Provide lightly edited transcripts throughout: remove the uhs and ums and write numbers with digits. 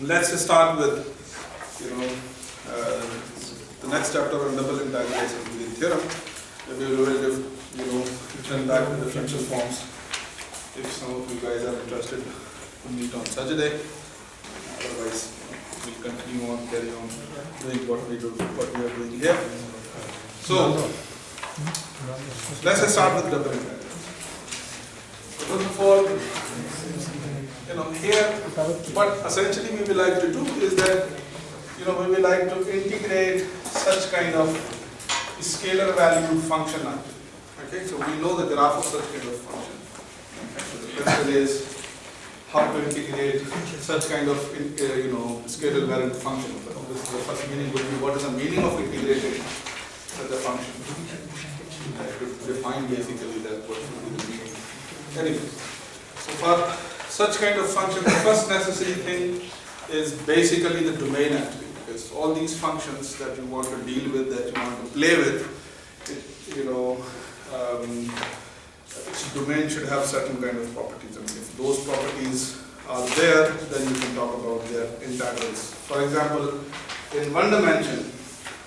let's start with the next chapter on double integration within theorem. Maybe we will return back to differential forms if some of you guys are interested to meet on such a day. Otherwise, we'll continue on, carry on doing what we are doing here. So let's start with double integration. First of all, here, what essentially we will like to do is that, we will like to integrate such kind of scalar-valued function. Okay, so we know the graph of such kind of function. Okay, so the question is how to integrate such kind of, scalar-valued function. But obviously, the first meaning would be what is the meaning of integrating such a function. To define basically that what would be the meaning. Anyway, so for such kind of function, the first necessary thing is basically the domain actually, because all these functions that you want to deal with, that you want to play with, its domain should have certain kind of properties. And if those properties are there, then you can talk about their integrals. For example, in one dimension,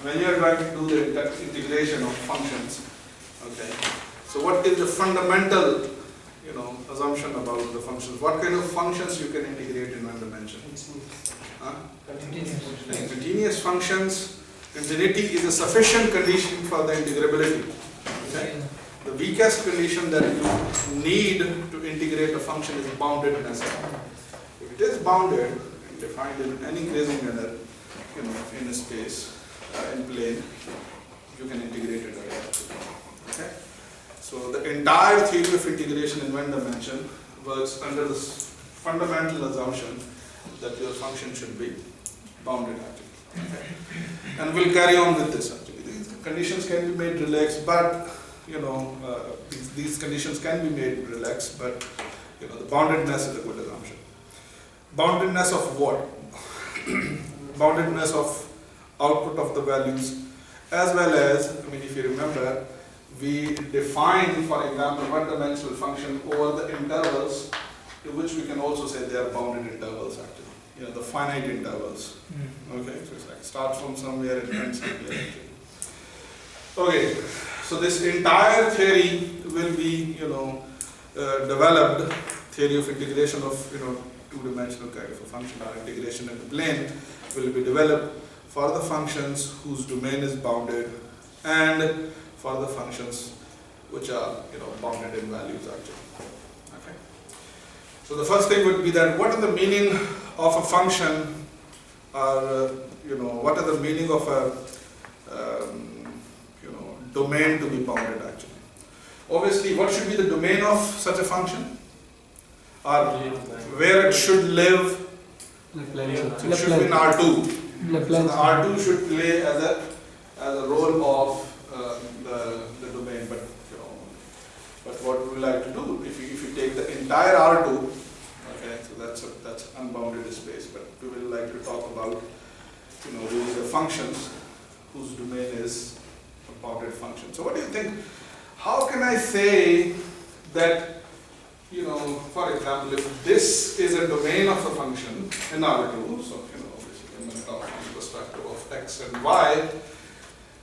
when you are going to do the integration of functions, okay, so what is the fundamental assumption about the functions? What kind of functions you can integrate in one dimension? Continuous functions. Continuity is a sufficient condition for the integrability. Okay? The weakest condition that you need to integrate a function is boundedness. If it is bounded and defined in any grazing manner, in a space, in plane, you can integrate it directly. Okay? So the entire theory of integration in one dimension works under this fundamental assumption that your function should be bounded actually. Okay. And we'll carry on with this actually. These conditions can be made relaxed, but these conditions can be made relaxed, but the boundedness is a good assumption. Boundedness of what? Boundedness of output of the values, as well as, if you remember, we define, for example, one-dimensional function over the intervals, to which we can also say they are bounded intervals actually. The finite intervals. Okay, so it's like start from somewhere and end somewhere actually. Okay, so this entire theory will be, developed, theory of integration of, two-dimensional kind of a function or integration in the plane will be developed for the functions whose domain is bounded and for the functions which are bounded in values actually. Okay. So the first thing would be that what is the meaning of a function, or what is the meaning of a domain to be bounded actually. Obviously, what should be the domain of such a function, or where it should live? So it should be in R2. So the R2 should play as a role of the domain, but what we like to do, if you take the entire R2, okay, so that's unbounded space, but we will like to talk about really the functions whose domain is a bounded function. So what do you think? How can I say that for example, if this is a domain of a function in R2, so obviously I'm going to talk from the perspective of x and y.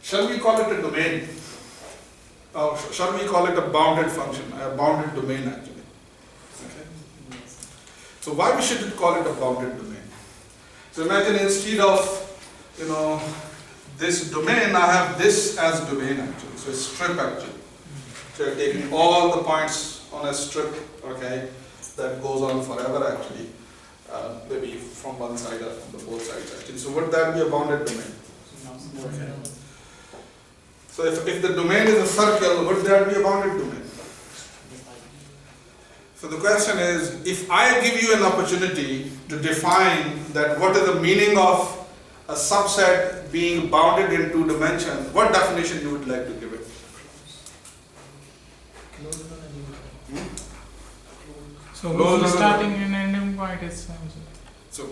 Shall we call it a domain? Or shall we call it a bounded function, a bounded domain actually? Okay. So why we should call it a bounded domain? So imagine instead of this domain, I have this as domain actually. So it's strip actually. So you're taking all the points on a strip, okay, that goes on forever actually, maybe from one side or from the both sides actually. So would that be a bounded domain? Okay. So if the domain is a circle, would that be a bounded domain? So the question is, if I give you an opportunity to define that what is the meaning of a subset being bounded in two dimensions, what definition you would like to give it? So starting and ending point is so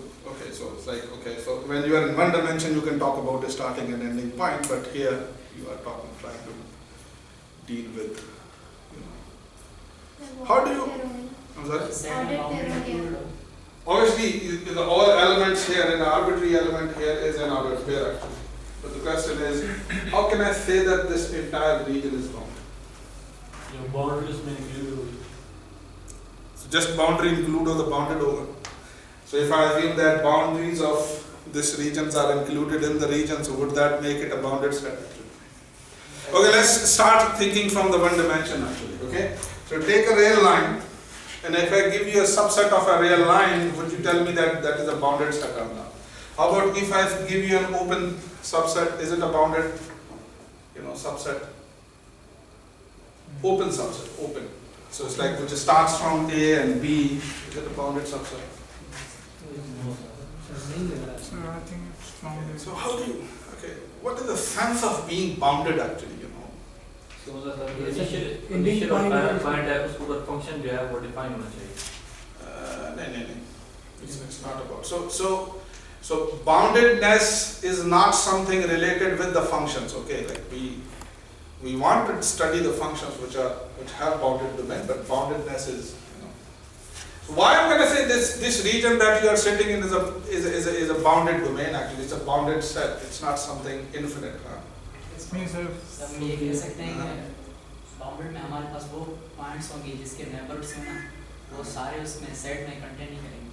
it's like, so when you are in one dimension you can talk about the starting and ending point, but here you are trying to deal with, how do you, I'm sorry? How did Theorem Obviously obviously all elements here, an arbitrary element here is an ordered pair actually. But the question is, how can I say that this entire region is bounded? Your boundaries may include. So just boundary include or the bounded over. So if I assume that boundaries of this regions are included in the region, so would that make it a bounded set actually? Okay, let's start thinking from the one dimension actually, okay? So take a real line, and if I give you a subset of a real line, would you tell me that that is a bounded set or not? How about if I give you an open subset, is it a bounded, subset? Open subset, open. So it's like which starts from A and B, is it a bounded subset? So I think it's bounded. So how do you, what is the sense of being bounded actually, तो मतलब initial और point है उसको ऊपर function जो है वो define होना चाहिए. नहीं, it's not about. So boundedness is not something related with the functions, okay? Like we want to study the functions which have bounded domain, but boundedness is, So why I'm going to say this region that you are sitting in is a bounded domain actually. It's a bounded set. It's not something infinite. सब ये कह सकते हैं कि bounded में हमारे पास वो points होंगे जिसके नेबर्स हैं ना वो सारे उसमें सेट में कंटेन नहीं करेंगे.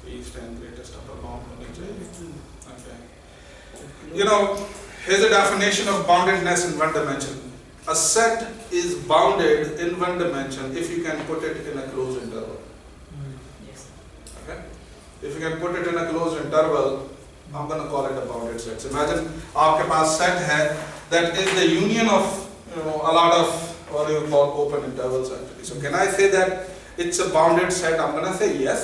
Least and greatest upper bound होनी चाहिए. Okay. Here's a definition of boundedness in one dimension. A set is bounded in one dimension if you can put it in a closed interval. Yes. Okay. If you can put it in a closed interval, I'm going to call it a bounded set. So imagine आपके पास set है that is the union of a lot of what do you call open intervals actually. So can I say that it's a bounded set? I'm going to say yes.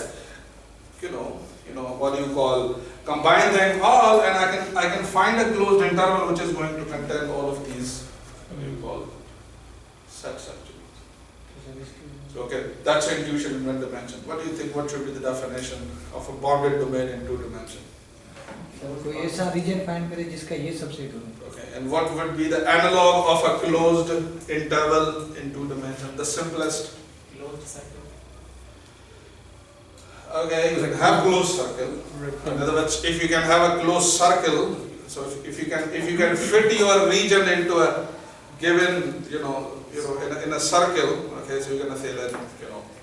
What do you call combine them all, and I can find a closed interval which is going to contain all of these what do you call sets actually. So okay, that's intuition in one dimension. What do you think? What should be the definition of a bounded domain in two dimensions? कोई ऐसा reason find करे जिसका ये subset हो. Okay, and what would be the analog of a closed interval in two dimensions? The simplest. Closed circle. Okay, you can have closed circle. In other words, if you can have a closed circle, so if you can fit your region into a given, in a circle, okay, so you're gonna say that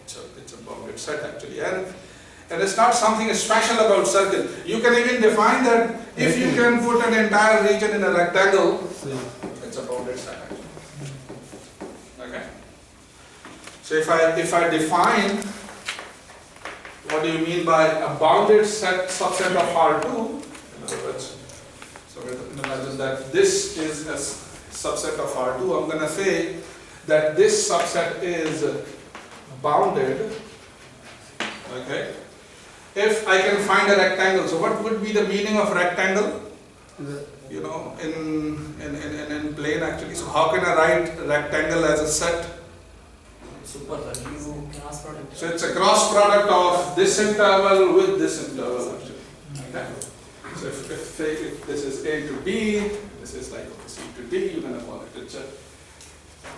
it's a bounded set actually, and it's not something special about circle. You can even define that if you can put an entire region in a rectangle, it's a bounded set actually. Okay. So if I define what do you mean by a bounded subset of R2? In other words, so imagine that this is a subset of R2. I'm going to say that this subset is bounded. Okay. If I can find a rectangle, so what would be the meaning of rectangle? In plane actually. So how can I write rectangle as a set? Super cross product. So it's a cross product of this interval with this interval actually. Okay. So if this is A to B, this is like C to D, you're going to call it. So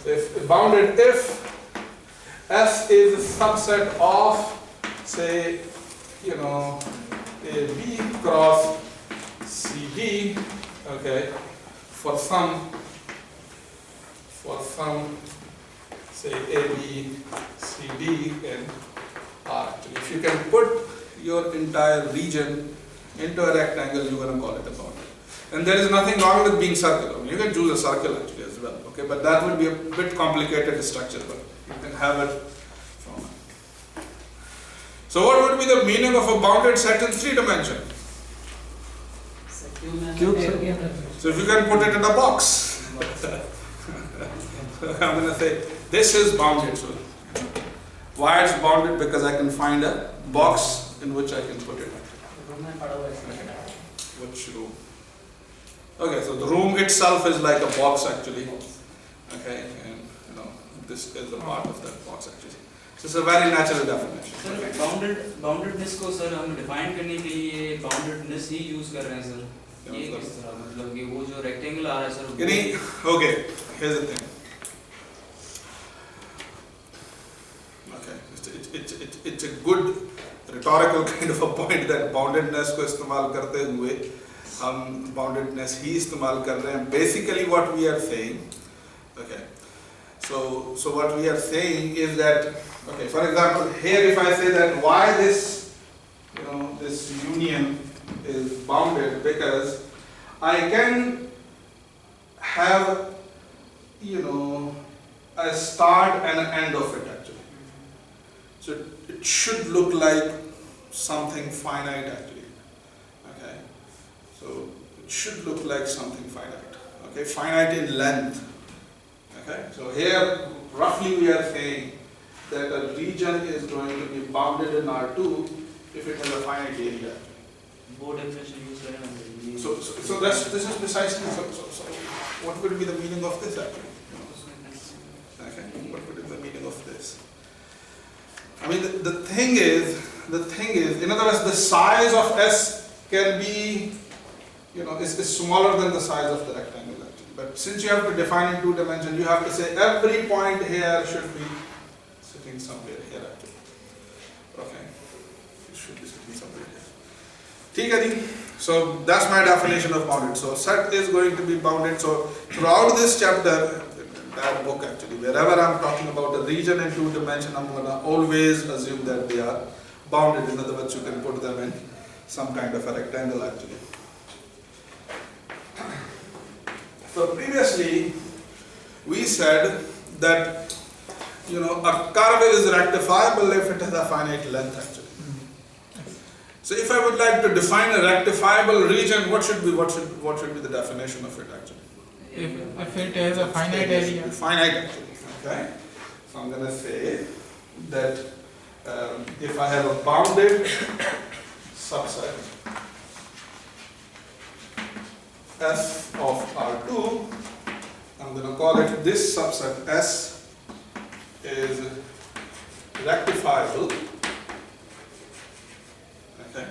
if bounded if S is a subset of say AB cross CD, okay, for some say AB, CD and R. If you can put your entire region into a rectangle, you're going to call it a bounded. And there is nothing wrong with being circular. You can choose a circle actually as well, okay, but that would be a bit complicated structure, but you can have it from it. So what would be the meaning of a bounded set in 3 dimensions? So if you can put it in a box, I'm going to say this is bounded. So why it's bounded? Because I can find a box in which I can put it. Which room? Okay, so the room itself is like a box actually. Okay, and this is a part of that box actually. So it's a very natural definition. Sir, boundedness को sir हम define करने के लिए boundedness ही use कर रहे हैं sir. ये किस तरह मतलब कि वो जो rectangle आ रहा है sir. Okay, here's the thing. Okay, it's a good rhetorical kind of a point that boundedness को इस्तेमाल करते हुए हम boundedness ही इस्तेमाल कर रहे हैं. Basically what we are saying, okay, so what we are saying is that, okay, for example, here if I say that why this, this union is bounded, because I can have, a start and an end of it actually. So it should look like something finite actually. Okay, so it should look like something finite. Okay, finite in length. Okay, so here roughly we are saying that a region is going to be bounded in R2 if it has a finite area. वो definition use करें ना. So this is precisely so what would be the meaning of this actually? Okay, what would be the meaning of this? I mean the thing is, in other words, the size of S can be, is smaller than the size of the rectangle actually. But since you have to define in 2 dimensions, you have to say every point here should be sitting somewhere here actually. Okay, it should be sitting somewhere here. ठीक है जी. So that's my definition of bounded. So set is going to be bounded. So throughout this chapter, that book actually, wherever I'm talking about a region in 2 dimensions, I'm going to always assume that they are bounded. In other words, you can put them in some kind of a rectangle actually. So previously we said that a curve is rectifiable if it has a finite length actually. So if I would like to define a rectifiable region, what should be the definition of it actually? If it has a finite area. Finite actually. Okay. So I'm going to say that if I have a bounded subset S of R2, I'm going to call it this subset S is rectifiable. Okay,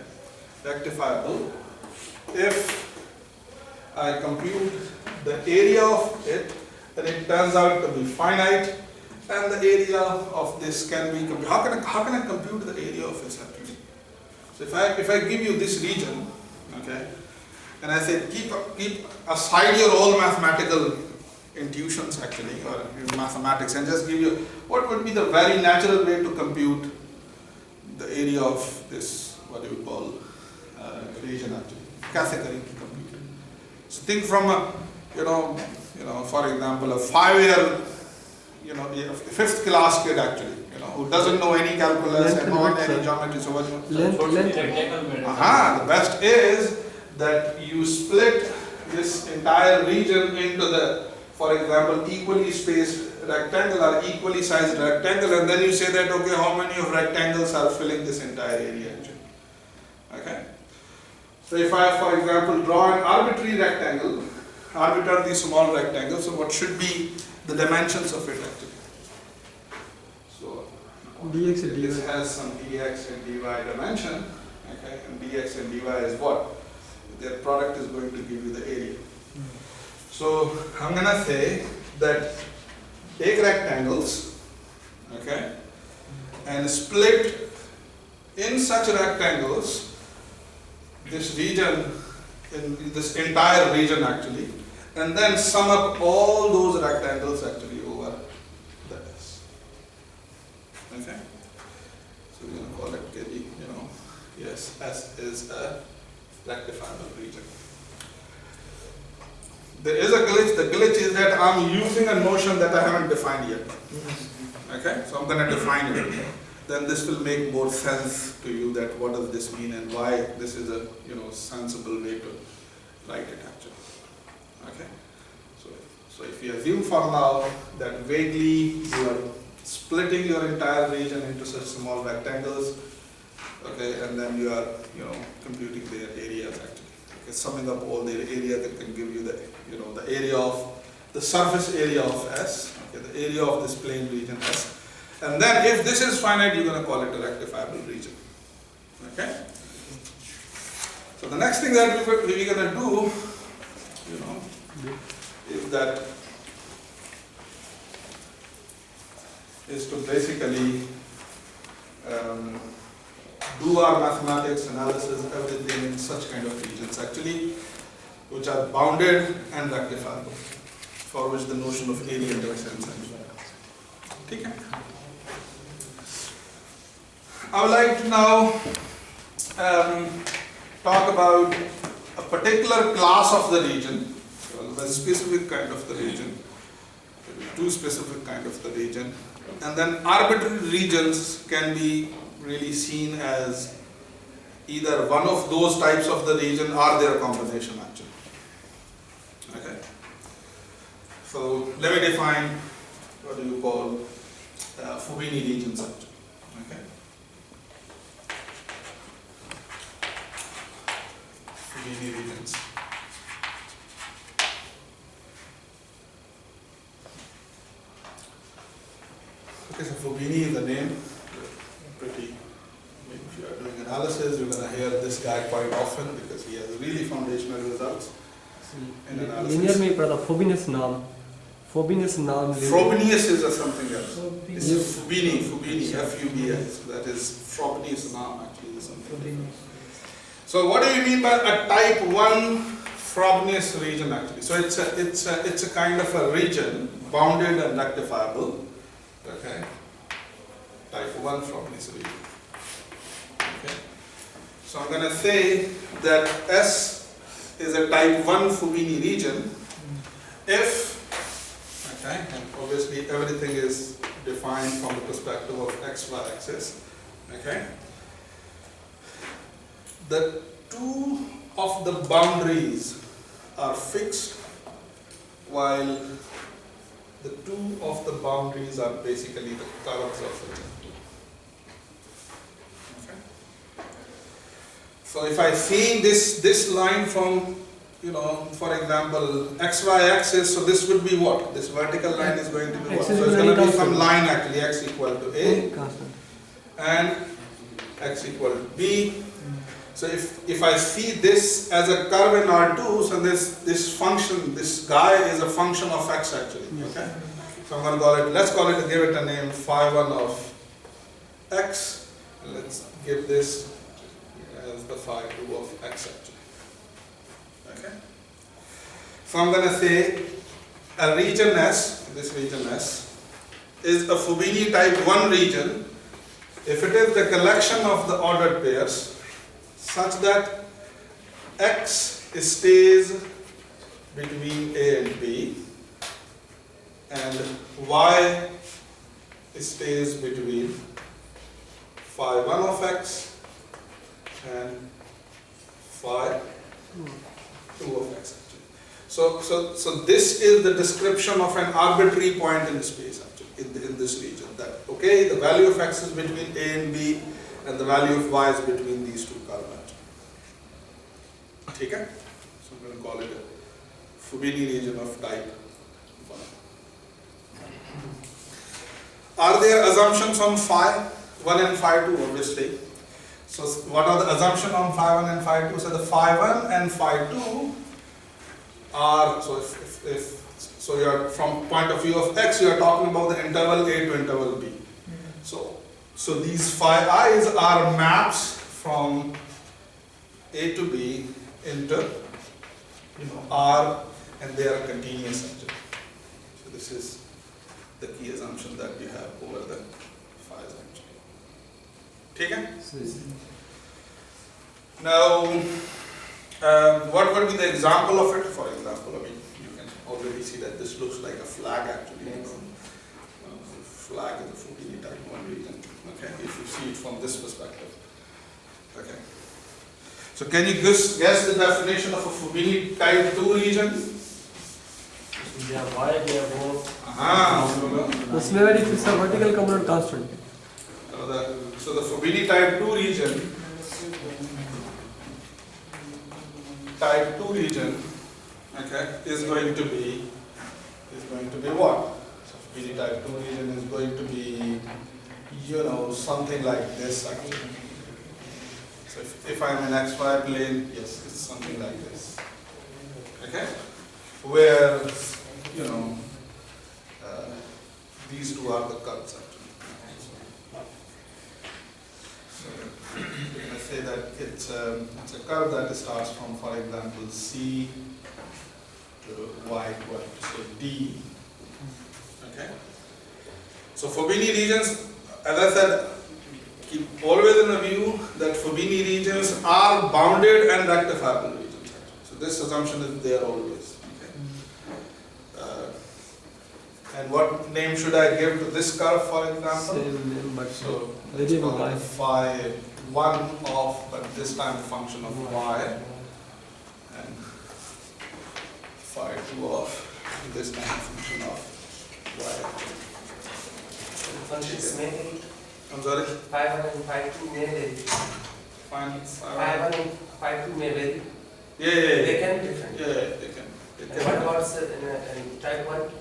rectifiable if I compute the area of it and it turns out to be finite, and the area of this can be computed. How can I compute the area of this actually? So if I give you this region, okay, and I say keep aside your all mathematical intuitions actually, or your mathematics, and just give you what would be the very natural way to compute the area of this, what do you call, region actually. कैसे करेंगे compute? So think from a, for example, a 5-year, a 5th class kid actually, who doesn't know any calculus and not any geometry. So what? The best is that you split this entire region into the, for example, equally spaced rectangle or equally sized rectangle, and then you say that, okay, how many of rectangles are filling this entire area actually. Okay. So if I, for example, draw an arbitrarily small rectangle, so what should be the dimensions of it actually? So dx and dy. This has some dx and dy dimension, okay, and dx and dy is what? Their product is going to give you the area. So I'm going to say that take rectangles, okay, and split in such rectangles this region, in this entire region actually, and then sum up all those rectangles actually over the S. Okay? So we're going to call it KD, yes, S is a rectifiable region. There is a glitch. The glitch is that I'm using a notion that I haven't defined yet. Okay? So I'm going to define it. Then this will make more sense to you that what does this mean and why this is a sensible way to write it actually. Okay? So if you assume for now that vaguely you are splitting your entire region into such small rectangles, okay, and then you are computing their areas actually. Okay, summing up all their area that can give you the the area of the surface area of S, okay, the area of this plane region S. And then if this is finite, you're going to call it a rectifiable region. Okay? So the next thing that we're going to do, is to basically do our mathematics, analysis, everything in such kind of regions actually, which are bounded and rectifiable, for which the notion of area interactions. Okay. I would like to now talk about a particular class of the region, a specific kind of the region, two specific kind of the region, and then arbitrary regions can be really seen as either one of those types of the region or their combination actually. Okay. So let me define what do you call Fubini regions actually. Okay. Fubini regions. Okay, so Fubini is the name. Pretty. If you are doing analysis, you're going to hear this guy quite often because he has really foundational results in analysis. Linear में पढ़ा था Fubini's नाम. Frobenius is something else. This is Fubini, F-U-B-I. So that is Frobenius noun actually. Is something. So what do you mean by a type 1 Frobenius region actually? So it's a kind of a region bounded and rectifiable. Okay. Type 1 Frobenius region. Okay. So I'm going to say that S is a type 1 Fubini region if, okay, and obviously everything is defined from the perspective of xy axis, okay, the two of the boundaries are fixed while the two of the boundaries are basically the curves of the two. Okay. So if I see this line from, you know, for example, xy axis, so this would be what? This vertical line is going to be what? So it's going to be some line actually, x equal to a and x equal to b. So if I see this as a curve in R2, so this function, this guy is a function of x actually. Okay. So I'm going to call it, let's call it, give it a name, phi1 of x. And let's give this as the phi2 of x actually. Okay. So I'm going to say a region S, this region S, is a Fubini type 1 region if it is the collection of the ordered pairs such that x stays between A and B and y stays between phi1 of x and phi2 of x. So this is the description of an arbitrary point in space actually, in this region. That okay, the value of x is between A and B, and the value of y is between these two curves. Okay? So I'm going to call it a Fubini region of type 1. Are there assumptions on phi 1 and phi 2? Obviously. So what are the assumptions on phi 1 and phi 2? So the phi 1 and phi 2 are, so so you are from point of view of x, you are talking about the interval A to interval B. So these phi i's are maps from A to B into, you know, R, and they are continuous actually. So this is the key assumption that we have over the phi's actually. Okay? Now, what would be the example of it? For example, I mean, you can already see that this looks like a flag actually. You know, flag is a Fubini type 1 region. Okay, if you see it from this perspective. Okay. So can you guess the definition of a Fubini type 2 region? They are y, they are both. उसमें very fixed vertical component constant. So the Fubini type 2 region, okay, is going to be what? So Fubini type 2 region is going to be, you know, something like this actually. So if I'm in xy plane, yes, it's something like this. Okay, where, you know, these two are the curves actually. So say that it's a curve that starts from, for example, C to Y equal to say D. Okay. So Fubini regions, as I said, keep always in view that Fubini regions are bounded and rectifiable regions. So this assumption is there always. Okay. And what name should I give to this curve, for example? Same name, but So very let's call high. it phi 1 of, but this time function of y, and phi 2 of, this time function of y. Functions may vary. I'm sorry? Phi 1 and phi 2 may vary. Fine. Phi 1 and phi 2 may vary. Yeah. They can be different. Yeah, they can. And what about in type 1?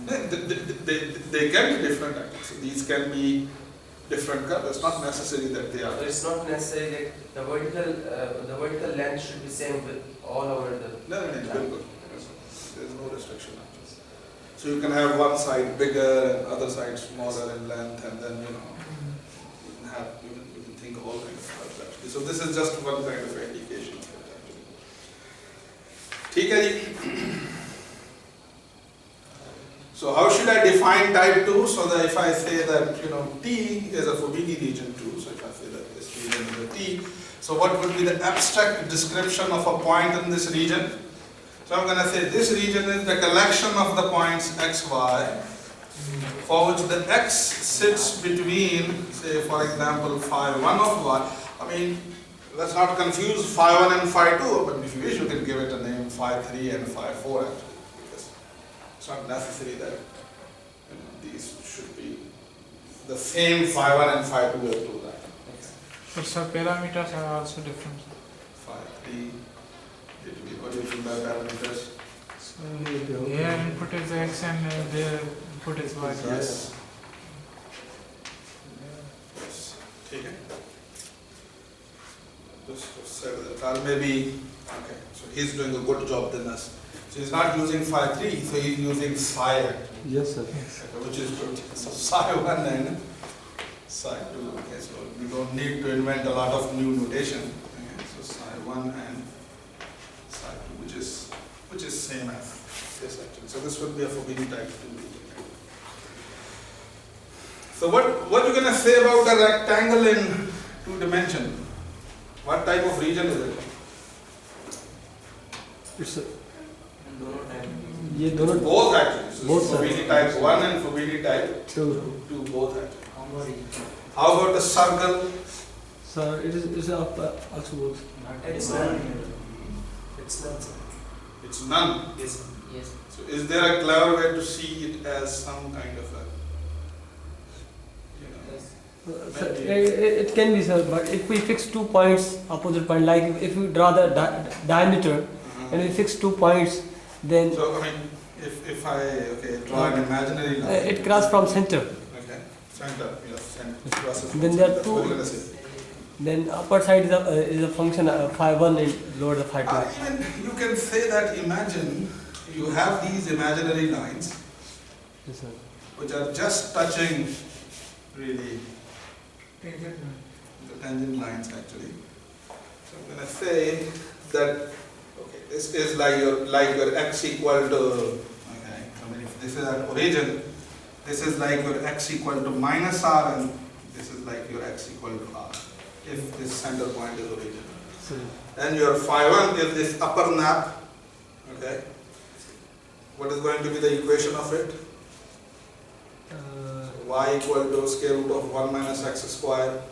They can be different actually. So these can be different curves. It's not necessary that they are. So it's not necessary that the vertical length should be same with all over the. No, it's very good. There's no restriction actually. So you can have one side bigger and other side smaller in length, and then you can think of all kinds of curves actually. So this is just one kind of indication of it actually. ठीक है जी. So how should I define type 2? So that if I say that T is a Fubini region 2, so if I say that this region is a T, so what would be the abstract description of a point in this region? So I'm going to say this region is the collection of the points x, y, for which the x sits between, say for example, phi 1 of y. I mean, let's not confuse phi 1 and phi 2, but if you wish you can give it a name phi 3 and phi 4 actually. It's not necessary that these should be the same phi 1 and phi 2 will do that. Okay. But sir, parameters are also different. Phi 3, what do you mean by parameters? So their input is x and their input is y. Yes. Yes. ठीक है. Just said that, or maybe, okay, so he's doing a good job than us. So he's not using phi 3, so he's using psi, Yes, sir. which is good. So psi 1 and psi 2. Okay, so we don't need to invent a lot of new notation. Okay, so psi 1 and psi 2, which is same as this actually. So this would be a Fubini type 2 region. So what you gonna say about a rectangle in 2 dimension? What type of region is it? It's a, दोनों type ये दोनों Both actually. So Both, sir. Fubini type 1 and Fubini type 2. 2, both actually. combo region. How about the circle? Sir, it's also both. It's none. It's none, sir. It's none. Yes, sir. Yes. So is there a clever way to see it as some kind of a, Sir, it can be, sir, but if we fix 2 points, opposite point, like if we draw the diameter and we fix 2 points, then So I mean, if I draw an imaginary line. it crosses from center. Okay, center, yes, center. Crosses from Then there are center. two- What are you gonna say? Then upper side is a function phi 1 and lower the phi 2. Even you can say that. Imagine you have these imaginary lines Yes, sir. which are just touching really the tangent lines actually. So I'm gonna say that this is like your x equal to, okay, I mean if this is at origin, this is like your x equal to minus r, and this is like your x equal to r, if this center point is origin. So, And your phi 1 is this upper nap, okay. What is going to be the equation of it? Y equal to square root of 1 minus x square.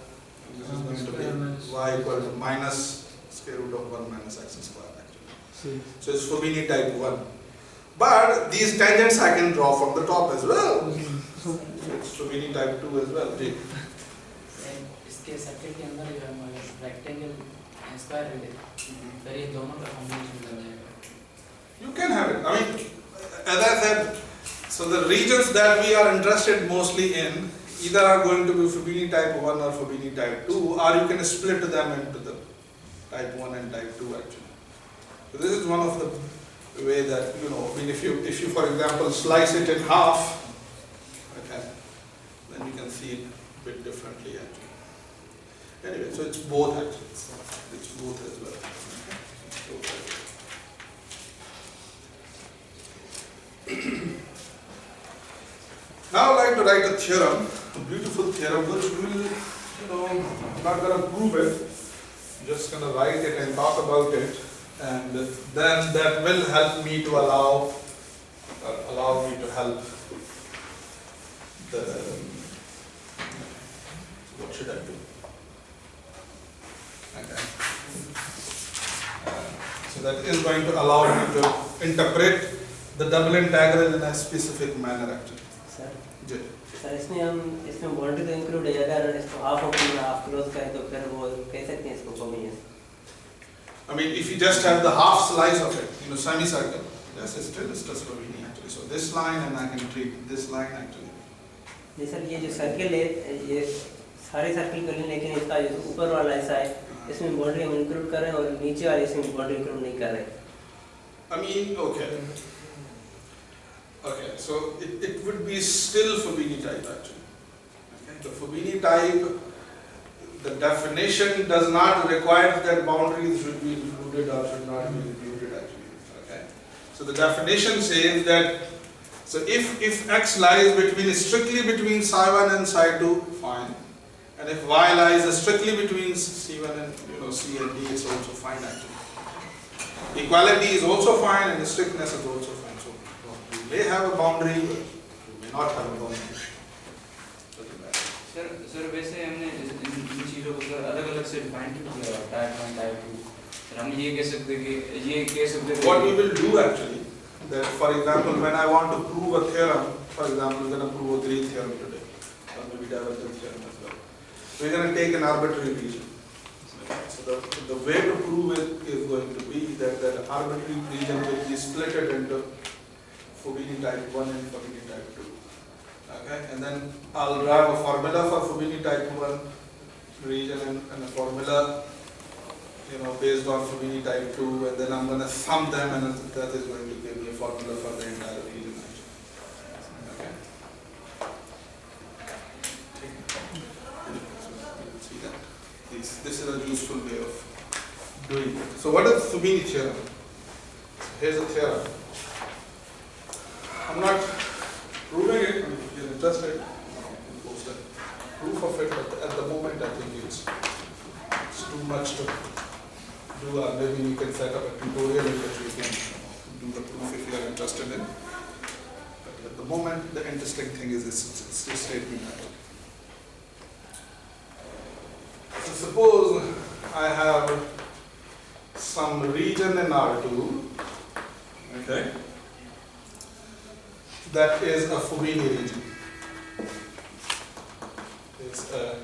This is going to be y equal to minus square root of 1 minus x square. So it's Fubini type 1. But these tangents I can draw from the top as well. So it's Fubini type 2 as well. जी. इसके circuit के अंदर जो है rectangle square है फिर ये दोनों का कॉम्बिनेशन बन जाएगा. You can have it. I mean, as I said, so the regions that we are interested mostly in either are going to be Fubini type 1 or Fubini type 2, or you can split them into the type 1 and type 2 actually. So this is one of the way that, I mean, if you for example slice it in half, okay, then you can see it a bit differently actually. Anyway, so it's both actually. It's both as well. Okay. Now I'd like to write a theorem, a beautiful theorem, which will, I'm not going to prove it, I'm just going to write it and talk about it, and then that will help me to allow me to help the, what should I do? Okay. So that is going to allow me to interpret the double integral in a specific manner actually. Sir sir इसमें boundary तो include है, अगर इसको half open या half close करें तो फिर वो कह सकते हैं इसको combination. I mean, if you just have the half slice of it, semicircle, yes, it's still just Fubini actually. So this line, and I can treat this line actually. जी sir, ये जो सर्किल है ये सारे circle कर लें, लेकिन इसका जो ऊपर वाला ऐसा है इसमें बाउंड्री हम इंक्लूड कर रहे हैं और नीचे वाले इसमें बाउंड्री इंक्लूड नहीं कर रहे. I mean, okay. Okay, so it would be still Fubini type actually. Okay, the Fubini type, the definition does not require that boundaries should be included or should not be included actually. Okay, so the definition says that, so if x lies strictly between psi1 and psi2, fine, and if y lies strictly between c1 and c and d, it's also fine actually. Equality is also fine and strictness is also fine. So you may have a boundary, you may not have a boundary. Sir वैसे हमने इन चीज़ों को sir अलग अलग से define किया, type 1 type 2. Sir हम ये कह सकते हैं What we will do actually, that for example when I want to prove a theorem, for example we're going to prove a Green theorem today, or maybe divergence theorem as well. We're going to take an arbitrary region. So the way to prove it is going to be that the arbitrary region will be split into Fubini type 1 and Fubini type 2. Okay, and then I'll grab a formula for Fubini type 1 region and a formula based on Fubini type 2, and then I'm going to sum them, and that is going to give me a formula for the entire region actually. Okay. See that? This is a useful way of doing it. So what is Fubini theorem? Here's a theorem. I'm not proving it. If you're interested, you can post a proof of it, but at the moment I think it's too much to do. Maybe you can set up a tutorial in which you can do the proof if you are interested in. But at the moment, the interesting thing is this statement. So suppose I have some region in R2, okay, that is a Fubini region. It's a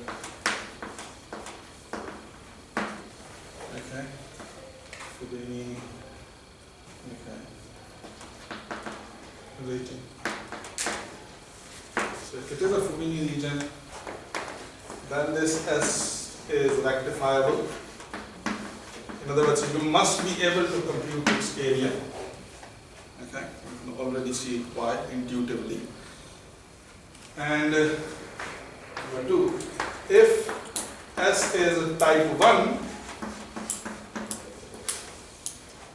Fubini region. So if it is a Fubini region, then this S is rectifiable. In other words, you must be able to compute its area. Okay, you can already see why intuitively. And number 2, if S is type 1,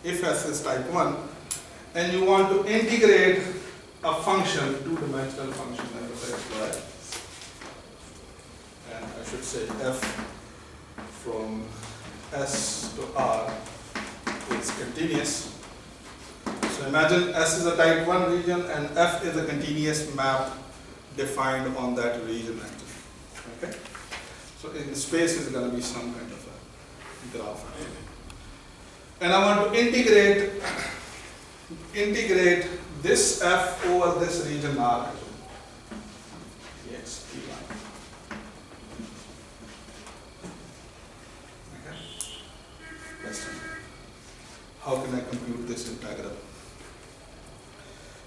if S is type 1, and you want to integrate a function, two-dimensional function f of x, y, and I should say f from S to R is continuous. So imagine S is a type 1 region and F is a continuous map defined on that region actually. Okay? So in space is going to be some kind of a graph. And I want to integrate this F over this region R actually. Yes, okay. Let's try. How can I compute this integral?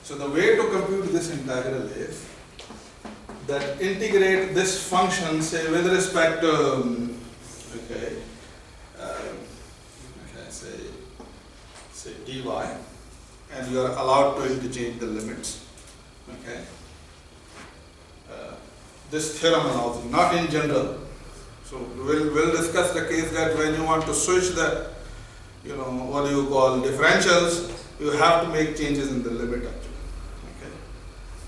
So the way to compute this integral is that integrate this function, say with respect to say dy, and you are allowed to interchange the limits. Okay. This theorem allows you, not in general. So we'll discuss the case that when you want to switch the, what do you call differentials, you have to make changes in the limit actually. Okay.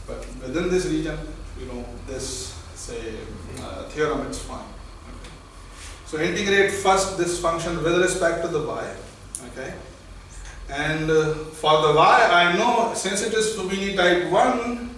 But within this region, this say theorem, it's fine. Okay. So integrate first this function with respect to the y. Okay. And for the y, I know since it is Fubini type 1,